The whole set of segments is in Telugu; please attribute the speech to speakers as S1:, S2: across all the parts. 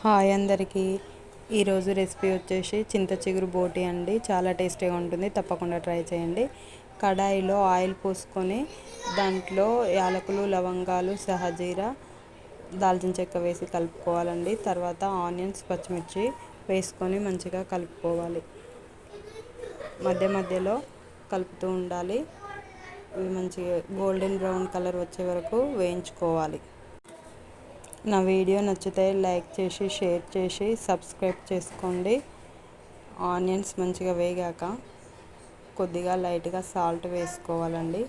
S1: హాయ్ అందరికీ. ఈరోజు రెసిపీ వచ్చేసి చింత చిగురు బోటి అండి. చాలా టేస్టీగా ఉంటుంది, తప్పకుండా ట్రై చేయండి. కడాయిలో ఆయిల్ పోసుకొని దాంట్లో యాలకులు, లవంగాలు, సహజీర, దాల్చిన చెక్క వేసి కలుపుకోవాలండి. తర్వాత ఆనియన్స్, పచ్చిమిర్చి వేసుకొని మంచిగా కలుపుకోవాలి. మధ్య మధ్యలో కలుపుతూ ఉండాలి. ఇవి మంచిగా గోల్డెన్ బ్రౌన్ కలర్ వచ్చే వరకు వేయించుకోవాలి. నా వీడియో నచ్చితే లైక్ చేసి, షేర్ చేసి, సబ్స్క్రైబ్ చేసుకోండి. ఆనియన్స్ మంచిగా వేగాక కొద్దిగా లైట్గా సాల్ట్ వేసుకోవాలండి.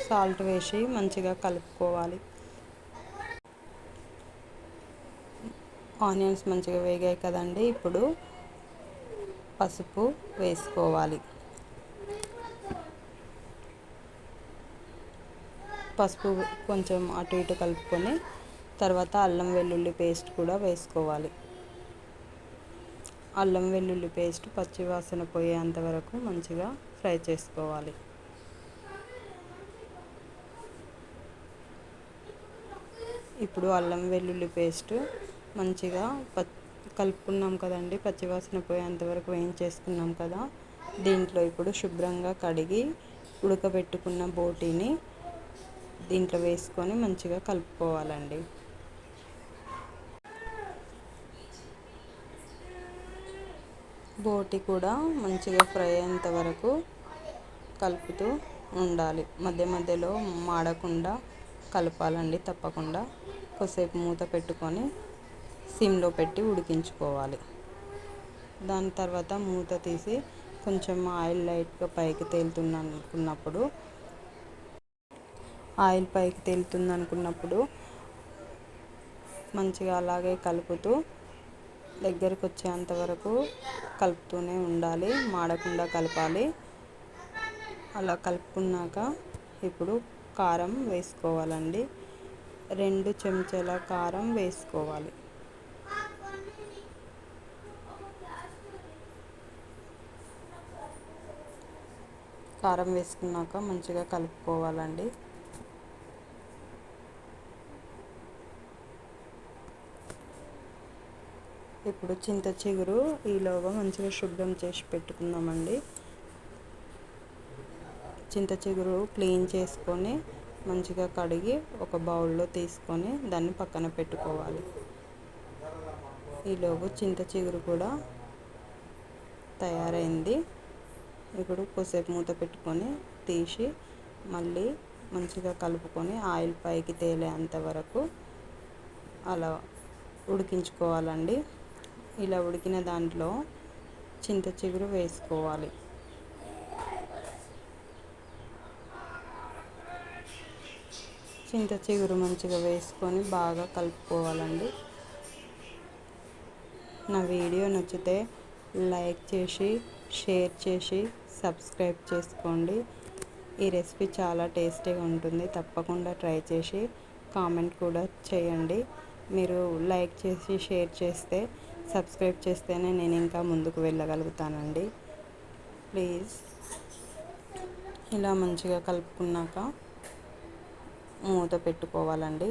S1: సాల్ట్ వేసి మంచిగా కలుపుకోవాలి. ఆనియన్స్ మంచిగా వేగాయి కదండి, ఇప్పుడు పసుపు వేసుకోవాలి. పసుపు కొంచెం అటు ఇటు కలుపుకొని తర్వాత అల్లం వెల్లుల్లి పేస్ట్ కూడా వేసుకోవాలి. అల్లం వెల్లుల్లి పేస్ట్ పచ్చి వాసన పోయేంత వరకు మంచిగా ఫ్రై చేసుకోవాలి. ఇప్పుడు అల్లం వెల్లుల్లి పేస్ట్ మంచిగా కలుపుకున్నాం కదండి, పచ్చివాసన పోయేంత వరకు వేయించేసుకున్నాం కదా. దీంట్లో ఇప్పుడు శుభ్రంగా కడిగి ఉడకబెట్టుకున్న బోటీని దీంట్లో వేసుకొని మంచిగా కలుపుకోవాలండి. బోటి కూడా మంచిగా ఫ్రై అయ్యేంత వరకు కలుపుతూ ఉండాలి. మధ్య మధ్యలో మాడకుండా కలపాలండి తప్పకుండా. కొద్దిసేపు మూత పెట్టుకొని సిమ్లో పెట్టి ఉడికించుకోవాలి. దాని తర్వాత మూత తీసి కొంచెం ఆయిల్ లైట్గా పైకి తేలుతున్నప్పుడు మంచిగా అలాగే కలుపుతూ దగ్గరకు వచ్చేంత వరకు కలుపుతూనే ఉండాలి, మాడకుండా కలపాలి. అలా కలుపుకున్నాక ఇప్పుడు కారం వేసుకోవాలండి. 2 చెంచాల కారం వేసుకోవాలి. కారం వేసుకున్నాక మంచిగా కలుపుకోవాలండి. ఇప్పుడు చింత చిగురు ఈలోగా మంచిగా శుభ్రం చేసి పెట్టుకుందామండి. చింత చిగురు క్లీన్ చేసుకొని మంచిగా కడిగి ఒక బౌల్లో తీసుకొని దాన్ని పక్కన పెట్టుకోవాలి. ఈలోగా చింత చిగురు కూడా తయారైంది. ఇప్పుడు కొద్దిసేపు మూత పెట్టుకొని తీసి మళ్ళీ మంచిగా కలుపుకొని ఆయిల్ పైకి తేలేంత వరకు అలా ఉడికించుకోవాలండి. ఇలా ఉడికిన దాంట్లో చింత చిగురు వేసుకోవాలి. చింత చిగురు మంచిగా వేసుకొని బాగా కలుపుకోవాలండి. నా వీడియో నచ్చితే లైక్ చేసి, షేర్ చేసి, సబ్స్క్రైబ్ చేసుకోండి. ఈ రెసిపీ చాలా టేస్టీగా ఉంటుంది, తప్పకుండా ట్రై చేసి కామెంట్ కూడా చేయండి. మీరు లైక్ చేసి, షేర్ చేస్తే, సబ్స్క్రైబ్ చేస్తేనే నేను ఇంకా ముందుకు వెళ్ళగలుగుతానండి. ప్లీజ్. ఇలా మంచిగా కలుపుకున్నాక మూత పెట్టుకోవాలండి.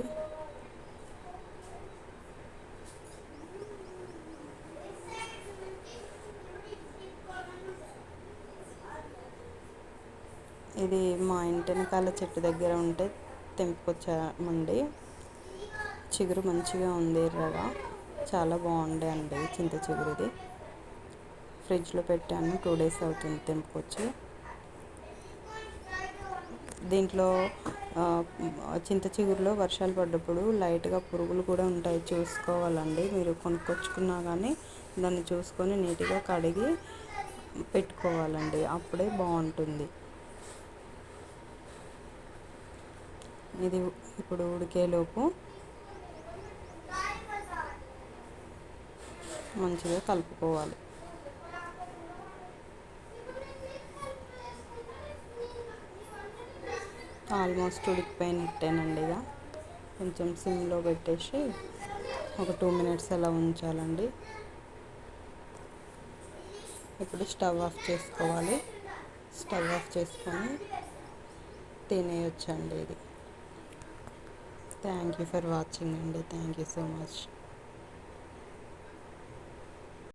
S1: ఇది మా ఇంటి వెనకాల చెట్టు దగ్గర ఉంటే తెంపుకొచ్చామండి. చిగురు మంచిగా ఉంది, ఎర్రగా చాలా బాగుండే అండి చింత చిగురుది. ఫ్రిడ్జ్లో పెట్టాను, 2 days అవుతుంది తెంపుకొచ్చి. దీంట్లో చింత చిగురులో వర్షాలు పడ్డప్పుడు లైట్గా పురుగులు కూడా ఉంటాయి, చూసుకోవాలండి. మీరు కొనుక్కొచ్చుకున్నా కానీ దాన్ని చూసుకొని నీట్గా కడిగి పెట్టుకోవాలండి, అప్పుడే బాగుంటుంది. ఇది ఇప్పుడు ఉడికేలోపు మంచిగా కలుపుకోవాలి. ఆల్మోస్ట్ ఉడికిపోయినట్టేనండి. ఇక కొంచెం సిమ్లో పెట్టేసి ఒక 2 minutes అలా ఉంచాలండి. ఇప్పుడు స్టవ్ ఆఫ్ చేసుకోవాలి. స్టవ్ ఆఫ్ చేసుకొని తినేయొచ్చండి ఇది. థ్యాంక్ యూ ఫర్ వాచింగ్ అండి. Thank you so much.